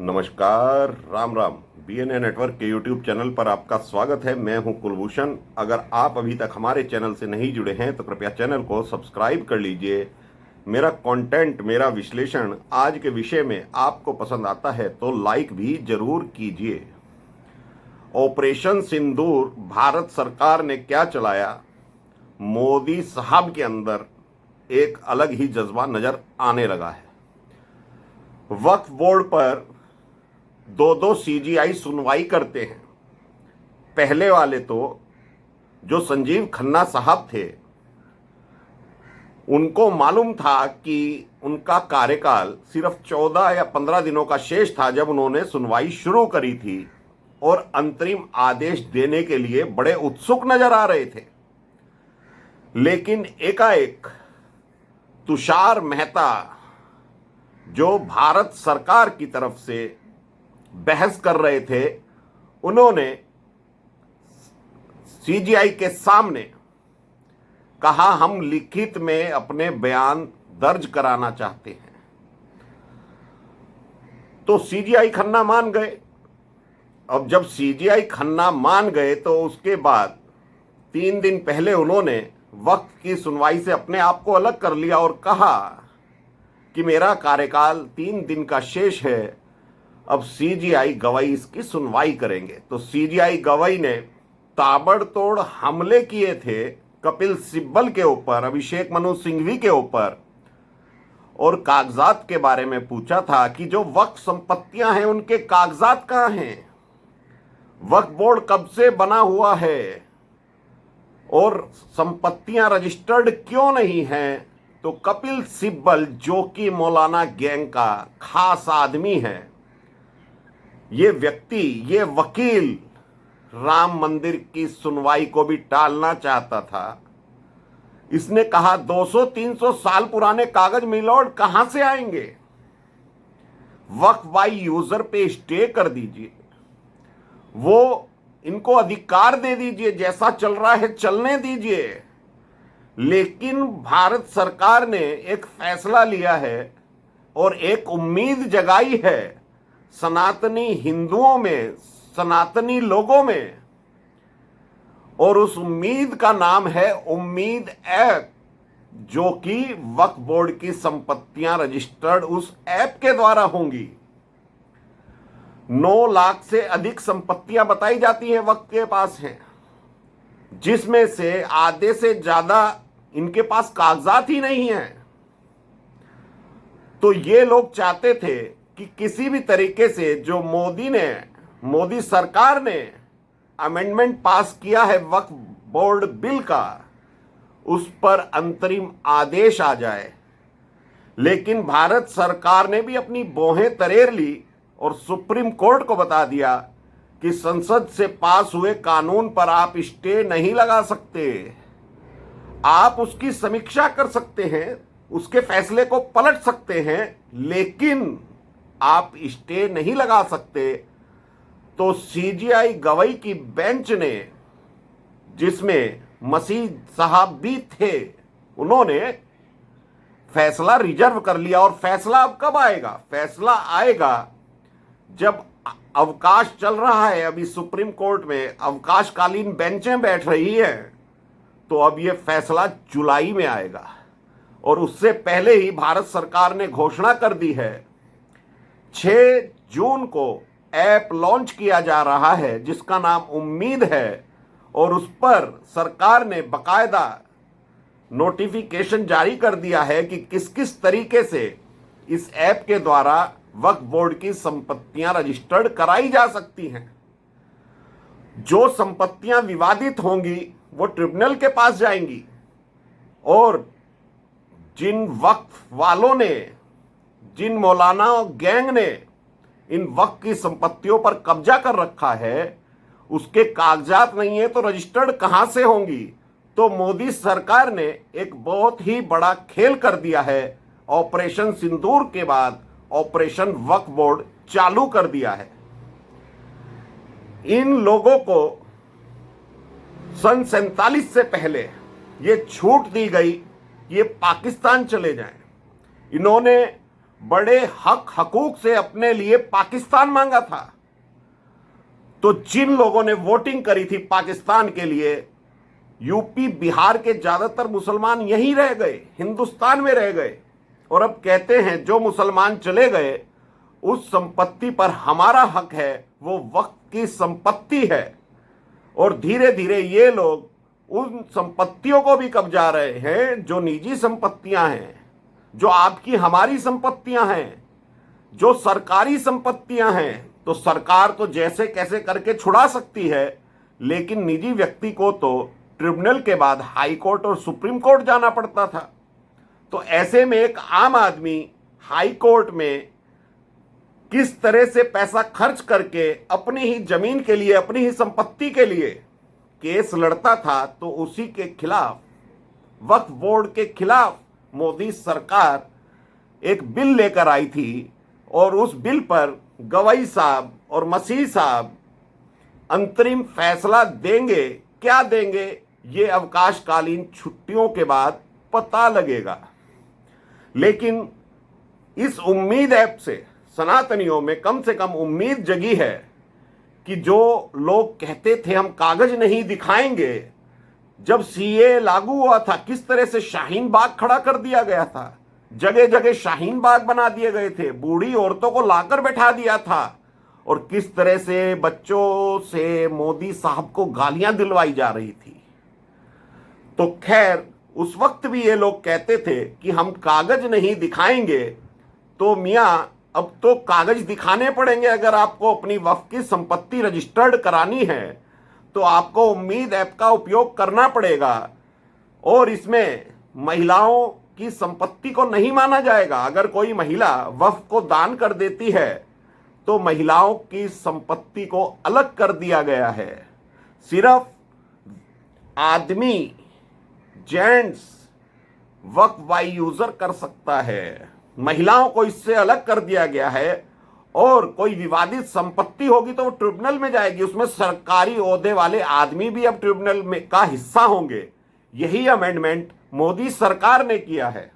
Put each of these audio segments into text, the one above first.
नमस्कार, Ram Ram. BNA network के YouTube channel पर आपका स्वागत है। मैं हूं कुलभूषण। अगर आप अभी तक हमारे चैनल से नहीं जुड़े हैं तो कृपया चैनल को सब्सक्राइब कर लीजिए। मेरा कंटेंट, मेरा विश्लेषण आज के विषय में आपको पसंद आता है तो लाइक भी जरूर कीजिए। ऑपरेशन सिंदूर भारत सरकार ने क्या चलाया, मोदी साहब के अंदर एक अलग ही जज्बा नजर आने लगा है। वक्फ बोर्ड पर दो दो सीजीआई सुनवाई करते हैं। पहले वाले तो जो संजीव खन्ना साहब थे, उनको मालूम था कि उनका कार्यकाल सिर्फ 14 या 15 दिनों का शेष था जब उन्होंने सुनवाई शुरू करी थी और अंतरिम आदेश देने के लिए बड़े उत्सुक नजर आ रहे थे। लेकिन एकाएक तुषार मेहता, जो भारत सरकार की तरफ से बहस कर रहे थे, उन्होंने सीजीआई के सामने कहा, हम लिखित में अपने बयान दर्ज कराना चाहते हैं। तो सीजीआई खन्ना मान गए। अब जब सीजीआई खन्ना मान गए तो उसके बाद 3 दिन पहले उन्होंने वक्त की सुनवाई से अपने आप को अलग कर लिया और कहा कि मेरा कार्यकाल 3 दिन का शेष है, अब सीजीआई गवाही इसकी सुनवाई करेंगे। तो सीजीआई गवाही ने ताबड़तोड़ हमले किए थे कपिल सिब्बल के ऊपर, अभिषेक मनु सिंघवी के ऊपर, और कागजात के बारे में पूछा था कि जो वक्फ संपत्तियां हैं उनके कागजात कहां हैं, वक्फ बोर्ड कब से बना हुआ है और संपत्तियां रजिस्टर्ड क्यों नहीं हैं। तो कपिल सिब्बल, जो कि मौलाना गैंग का खास आदमी है, ये व्यक्ति, ये वकील राम मंदिर की सुनवाई को भी टालना चाहता था। इसने कहा 200-300 साल पुराने कागज मिलॉर्ड कहां से आएंगे, वक्फ बाई यूजर पे स्टे कर दीजिए, वो इनको अधिकार दे दीजिए, जैसा चल रहा है चलने दीजिए। लेकिन भारत सरकार ने एक फैसला लिया है और एक उम्मीद जगाई है सनातनी हिंदुओं में, सनातनी लोगों में, और उस उम्मीद का नाम है उम्मीद ऐप, जो कि वक्फ बोर्ड की संपत्तियां रजिस्टर्ड उस ऐप के द्वारा होंगी। 9 लाख से अधिक संपत्तियां बताई जाती हैं वक्फ के पास हैं, जिसमें से आधे से ज्यादा इनके पास कागजात ही नहीं है। तो ये लोग चाहते थे कि किसी भी तरीके से जो मोदी सरकार ने अमेंडमेंट पास किया है वक्फ बोर्ड बिल का, उस पर अंतरिम आदेश आ जाए। लेकिन भारत सरकार ने भी अपनी भौहें तरेर ली और सुप्रीम कोर्ट को बता दिया कि संसद से पास हुए कानून पर आप स्टे नहीं लगा सकते। आप उसकी समीक्षा कर सकते हैं, उसके फैसले को पलट सकते हैं, लेकिन आप स्टे नहीं लगा सकते। तो सीजीआई गवाही की बेंच ने, जिसमें मसीह साहब भी थे, उन्होंने फैसला रिजर्व कर लिया। और फैसला अब कब आएगा? फैसला आएगा जब अवकाश चल रहा है, अभी सुप्रीम कोर्ट में अवकाशकालीन बेंचें बैठ रही हैं, तो अब यह फैसला जुलाई में आएगा। और उससे पहले ही भारत सरकार ने घोषणा कर दी है 6 जून को ऐप लॉन्च किया जा रहा है जिसका नाम उम्मीद है, और उस पर सरकार ने बकायदा नोटिफिकेशन जारी कर दिया है कि किस किस तरीके से इस ऐप के द्वारा वक्फ बोर्ड की संपत्तियां रजिस्टर्ड कराई जा सकती हैं। जो संपत्तियां विवादित होंगी वो ट्रिब्यूनल के पास जाएंगी, और जिन वक्फ वालों ने, जिन मौलाना गैंग ने इन वक्फ की संपत्तियों पर कब्जा कर रखा है, उसके कागजात नहीं है तो रजिस्टर्ड कहां से होंगी। तो मोदी सरकार ने एक बहुत ही बड़ा खेल कर दिया है। ऑपरेशन सिंदूर के बाद ऑपरेशन वक्फ बोर्ड चालू कर दिया है। इन लोगों को सन 47 से पहले ये छूट दी गई, ये पाकिस्तान चले जाएं। इन्होंने बड़े हक हकूक से अपने लिए पाकिस्तान मांगा था। तो जिन लोगों ने वोटिंग करी थी पाकिस्तान के लिए, यूपी बिहार के ज्यादातर मुसलमान यहीं रह गए, हिंदुस्तान में रह गए, और अब कहते हैं जो मुसलमान चले गए उस संपत्ति पर हमारा हक है, वो वक्त की संपत्ति है। और धीरे धीरे ये लोग उन संपत्तियों को भी कब्जा रहे हैं जो निजी संपत्तियां हैं, जो आपकी हमारी संपत्तियां हैं, जो सरकारी संपत्तियां हैं। तो सरकार तो जैसे कैसे करके छुड़ा सकती है, लेकिन निजी व्यक्ति को तो ट्रिब्यूनल के बाद हाई कोर्ट और सुप्रीम कोर्ट जाना पड़ता था। तो ऐसे में एक आम आदमी हाई कोर्ट में किस तरह से पैसा खर्च करके अपनी ही जमीन के लिए, अपनी ही संपत्ति के लिए केस लड़ता था, तो उसी के खिलाफ, वक्फ बोर्ड के खिलाफ मोदी सरकार एक बिल लेकर आई थी। और उस बिल पर गवई साहब और मसीह साहब अंतरिम फैसला देंगे। क्या देंगे ये अवकाशकालीन छुट्टियों के बाद पता लगेगा। लेकिन इस उम्मीद ऐप से सनातनियों में कम से कम उम्मीद जगी है कि जो लोग कहते थे हम कागज नहीं दिखाएंगे, जब सीए लागू हुआ था किस तरह से शाहीन बाग खड़ा कर दिया गया था, जगह जगह शाहीन बाग बना दिए गए थे, बूढ़ी औरतों को लाकर बैठा दिया था, और किस तरह से बच्चों से मोदी साहब को गालियां दिलवाई जा रही थी। तो खैर उस वक्त भी ये लोग कहते थे कि हम कागज नहीं दिखाएंगे। तो मियां अब तो कागज दिखाने पड़ेंगे। अगर आपको अपनी वक्फ की संपत्ति रजिस्टर्ड करानी है तो आपको उम्मीद ऐप का उपयोग करना पड़ेगा, और इसमें महिलाओं की संपत्ति को नहीं माना जाएगा। अगर कोई महिला वक्फ को दान कर देती है तो महिलाओं की संपत्ति को अलग कर दिया गया है। सिर्फ आदमी, जेंट्स वक्फ वाई यूजर कर सकता है, महिलाओं को इससे अलग कर दिया गया है। और कोई विवादित संपत्ति होगी तो वो ट्रिब्यूनल में जाएगी, उसमें सरकारी ओहदे वाले आदमी भी अब ट्रिब्यूनल में का हिस्सा होंगे। यही अमेंडमेंट मोदी सरकार ने किया है।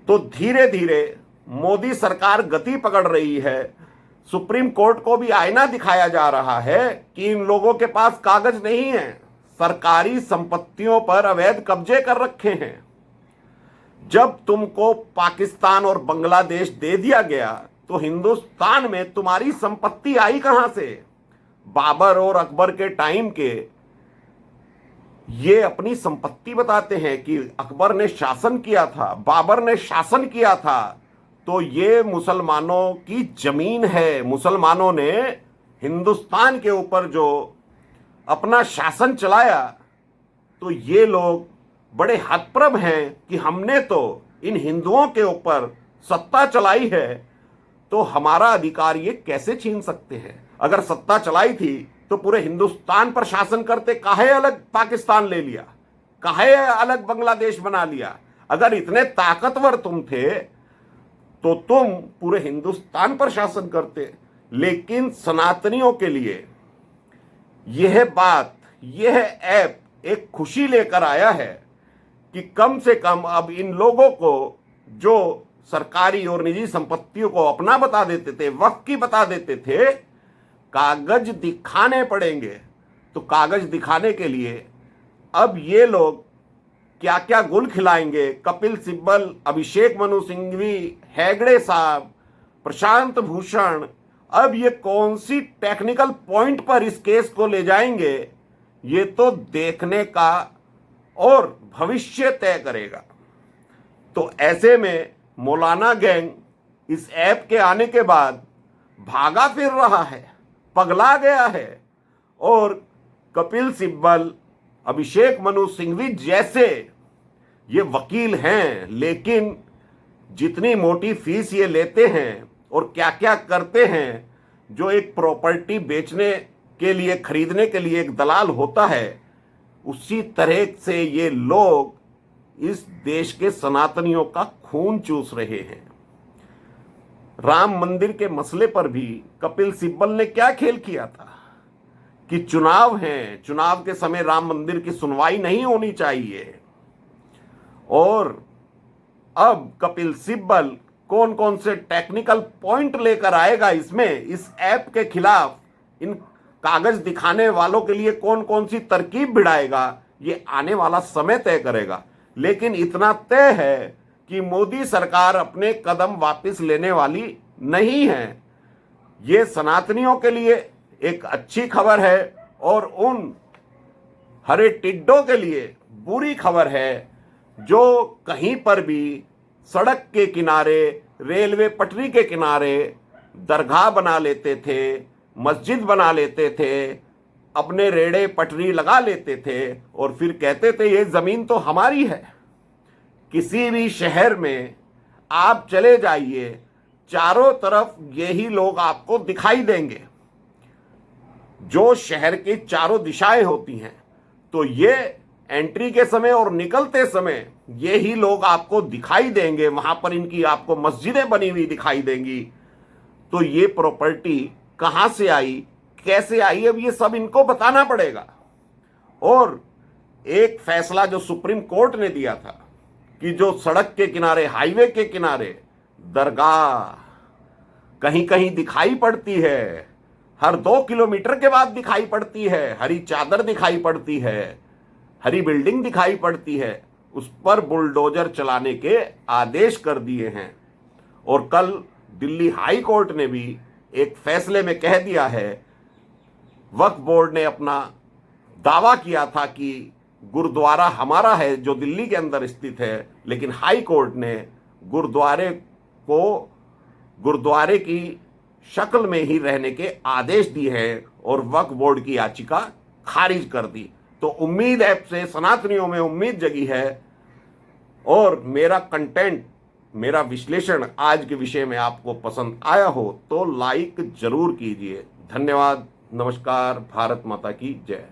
तो धीरे धीरे मोदी सरकार गति पकड़ रही है। सुप्रीम कोर्ट को भी आईना दिखाया जा रहा है कि इन लोगों के पास कागज नहीं है, सरकारी संपत्तियों पर अवैध कब्जे कर रखे हैं। जब तुमको पाकिस्तान और बांग्लादेश दे दिया गया तो हिंदुस्तान में तुम्हारी संपत्ति आई कहां से? बाबर और अकबर के टाइम के ये अपनी संपत्ति बताते हैं कि अकबर ने शासन किया था, बाबर ने शासन किया था, तो ये मुसलमानों की जमीन है। मुसलमानों ने हिंदुस्तान के ऊपर जो अपना शासन चलाया, तो ये लोग बड़े हतप्रभ हैं कि हमने तो इन हिंदुओं के ऊपर सत्ता चलाई है, तो हमारा अधिकार ये कैसे छीन सकते हैं? अगर सत्ता चलाई थी तो पूरे हिंदुस्तान पर शासन करते, काहे अलग पाकिस्तान ले लिया, काहे अलग बांग्लादेश बना लिया? अगर इतने ताकतवर तुम थे तो तुम पूरे हिंदुस्तान पर शासन करते। लेकिन सनातनियों के लिए यह बात, यह ऐप एक खुशी लेकर आया है कि कम से कम अब इन लोगों को जो सरकारी और निजी संपत्तियों को अपना बता देते थे, वक्फ की बता देते थे, कागज दिखाने पड़ेंगे। तो कागज दिखाने के लिए अब ये लोग क्या क्या गुल खिलाएंगे? कपिल सिब्बल, अभिषेक मनु सिंघवी, हेगड़े साहब, प्रशांत भूषण, अब ये कौन सी टेक्निकल पॉइंट पर इस केस को ले जाएंगे, ये तो देखने का और भविष्य तय करेगा। तो ऐसे में मौलाना गैंग इस ऐप के आने के बाद भागा फिर रहा है, पगला गया है, और कपिल सिब्बल, अभिषेक मनु सिंघवी जैसे ये वकील हैं, लेकिन जितनी मोटी फीस ये लेते हैं और क्या क्या करते हैं, जो एक प्रॉपर्टी बेचने के लिए, खरीदने के लिए एक दलाल होता है, उसी तरह से ये लोग इस देश के सनातनियों का खून चूस रहे हैं। राम मंदिर के मसले पर भी कपिल सिब्बल ने क्या खेल किया था कि चुनाव हैं, चुनाव के समय राम मंदिर की सुनवाई नहीं होनी चाहिए, और अब कपिल सिब्बल कौन कौन से टेक्निकल पॉइंट लेकर आएगा इसमें, इस ऐप के खिलाफ इन कागज दिखाने वालों के लिए कौन कौन सी तरकीब भिड़ाएगा, ये आने वाला समय तय करेगा। लेकिन इतना तय है कि मोदी सरकार अपने कदम वापस लेने वाली नहीं है। ये सनातनियों के लिए एक अच्छी खबर है और उन हरे टिड्डों के लिए बुरी खबर है जो कहीं पर भी सड़क के किनारे, रेलवे पटरी के किनारे दरगाह बना लेते थे, मस्जिद बना लेते थे, अपने रेड़े पटरी लगा लेते थे और फिर कहते थे ये जमीन तो हमारी है। किसी भी शहर में आप चले जाइए, चारों तरफ यही लोग आपको दिखाई देंगे। जो शहर की चारों दिशाएं होती हैं, तो ये एंट्री के समय और निकलते समय यही लोग आपको दिखाई देंगे। वहां पर इनकी आपको मस्जिदें बनी हुई दिखाई देंगी। तो ये प्रॉपर्टी कहां से आई, कैसे आई, अब ये सब इनको बताना पड़ेगा। और एक फैसला जो सुप्रीम कोर्ट ने दिया था कि जो सड़क के किनारे, हाईवे के किनारे दरगाह कहीं कहीं दिखाई पड़ती है, हर 2 किलोमीटर के बाद दिखाई पड़ती है, हरी चादर दिखाई पड़ती है, हरी बिल्डिंग दिखाई पड़ती है, उस पर बुलडोजर चलाने के आदेश कर दिए हैं। और कल दिल्ली हाई कोर्ट ने भी एक फैसले में कह दिया है, वक्फ बोर्ड ने अपना दावा किया था कि गुरुद्वारा हमारा है जो दिल्ली के अंदर स्थित है, लेकिन हाई कोर्ट ने गुरुद्वारे को गुरुद्वारे की शक्ल में ही रहने के आदेश दिए हैं और वक्फ बोर्ड की याचिका खारिज कर दी। तो उम्मीद ऐप से सनातनियों में उम्मीद जगी है और मेरा कंटेंट, मेरा विश्लेषण आज के विषय में आपको पसंद आया हो तो लाइक जरूर कीजिए। धन्यवाद। नमस्कार। भारत माता की जय।